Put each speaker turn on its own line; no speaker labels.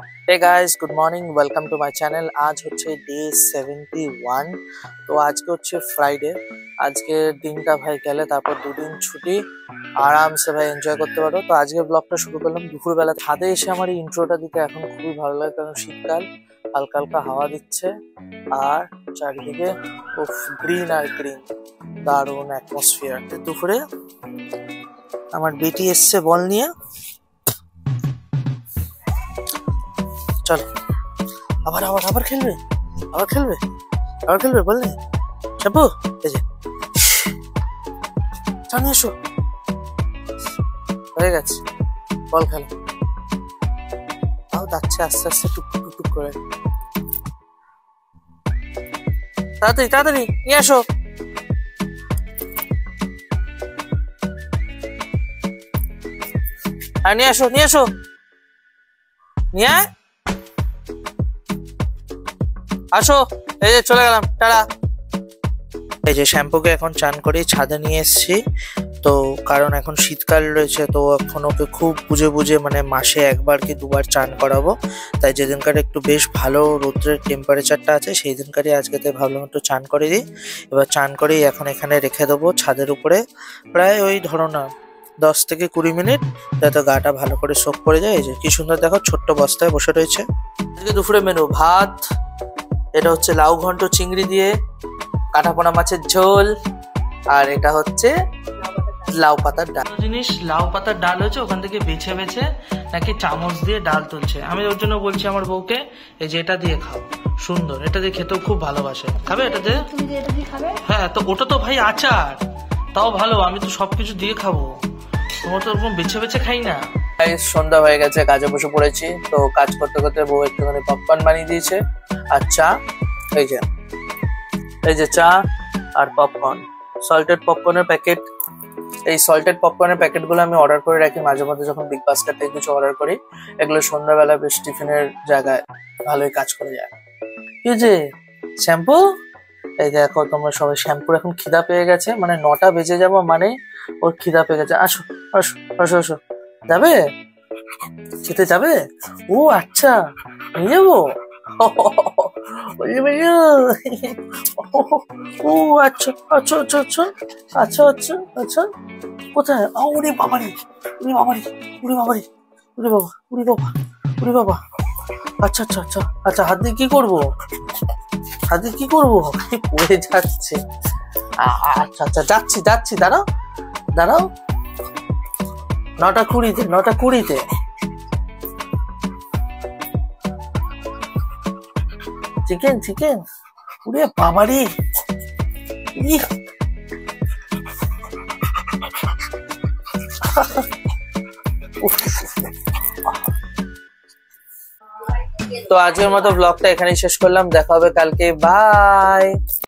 Hey guys good morning welcome to my channel. आज হচ্ছে day 71। তো আজকে হচ্ছে ফ্রাইডে। আজকে দিনটা ভাই গেলে তারপর দুদিন ছুটি, আরামসে ভাই এনজয় করতে পারো। তো আজকে ব্লগটা শুরু করলাম দুপুরবেলা। ছাদে এসে আমার এই ইন্ট্রোটা দিতে এখন খুবই ভালো লাগে, কারণ শীতকাল, হালকা হালকা হাওয়া দিচ্ছে আর চারিদিকে গ্রিন আর গ্রিন, দারুণ অ্যাটমসফিয়ার। দুপুরে আমার বেটি এসছে বল নিয়ে, চলো আবার আবার আবার খেলবে, আবার খেলবে, আবার খেলবে বললে শ্যাম্পু এই যে জানি এসো, হয়ে গেছে বল খেলো। তাও যাচ্ছে আস্তে আস্তে টুক টুক করে। তাড়াতাড়ি তাড়াতাড়ি নিয়ে আসো। আর নিয়ে আসো নিয়ে আসো, নিয়ে আয়, আসো। এই যে চলে গেলাম, টাটা। এই যে শ্যাম্পুকে এখন চান করে ছাদে নিয়ে এসেছি, তো কারণ এখন শীতকাল রয়েছে, তো এখন ওকে খুব বুঝে বুঝে মানে মাসে একবার কি দুবার চান করাবো। তাই যেদিনকার একটু বেশ ভালো রৌদ্রের টেম্পারেচারটা আছে সেই দিনকারই আজকে তাই ভাবলাম একটু চান করে দিই। এবার চান করেই এখন এখানে রেখে দেবো ছাদের উপরে, প্রায় ওই ধরো না 10 থেকে 20 মিনিট, যাতে গাটা ভালো করে সোক করে যায়। এই যে কি সুন্দর দেখো, ছোট্ট বস্তায় বসে রয়েছে। আজকে দুপুরে মেনু ভাত, এটা হচ্ছে লাউ ঘন্ট চিংড়ি দিয়ে, কাঁটাপোনা মাছের ঝোল, আর এটা হচ্ছে লাউ পাতার ডাল। জিনিস লাউ পাতার ডাল হয়েছে, ওখান থেকে বেছে বেছে নাকি চামচ দিয়ে ডাল তুলছে। আমি ওর জন্য বলছি আমার বউকে, এই যে এটা দিয়ে খাও, সুন্দর, এটা দিয়ে খেতেও খুব ভালোবাসে। খাবে এটা দিয়ে? হ্যাঁ, তো ওটা তো ভাই আচার, তাও ভালো, আমি তো সবকিছু দিয়ে খাবো, তোমার তো ওরকম বেছে বেছে খাই না। সন্ধ্যা হয়ে গেছে, কাজে বসে পড়েছি। তো কাজ করতে করতে বউ একটুখানি পপকর্ন বানিয়ে দিয়েছে আর চা। এই যে চা আর পপকর্ন, সল্টেড পপকর্নের প্যাকেট। এই সল্টেড পপকর্নের প্যাকেটগুলো আমি অর্ডার করে রাখি মাঝে মধ্যে, যখন বিগ বাস্কেট থেকে কিছু অর্ডার করি। এগুলো সন্ধ্যাবেলা বেশ টিফিনের জায়গায় ভালোই কাজ করে যায়। কি যে শ্যাম্পু, এই দেখো তোমরা সবাই, শ্যাম্পুর এখন খিদা পেয়ে গেছে, মানে 9টা বেজে যাবো মানে ওর খিদা পেয়ে গেছে। আসো আসো আসো আসো, যাবে খেতে যাবে? ও আচ্ছা, নিয়ে যাবো। ও আচ্ছা আচ্ছা আচ্ছা আচ্ছা আচ্ছা আচ্ছা আচ্ছা, কোথায়? ওরে বাবারি, উড়ি বাবারি, উড়ি বাবারি, উড়ি বাবা, উড়ি বাবা, উড়ি বাবা। আচ্ছা আচ্ছা আচ্ছা আচ্ছা, হাত দিয়ে কি করবো? হাত দিয়ে কি করবো? পড়ে যাচ্ছে। আচ্ছা আচ্ছা, যাচ্ছি যাচ্ছি, দাঁড়াও দাঁড়াও। 9টা 20-তে, 9টা 20-তে। চিকেন চিকেন, উড়ে বাবারি। তো আজকের মতো ব্লগটা এখানেই শেষ করলাম, দেখা হবে কালকে, বাই।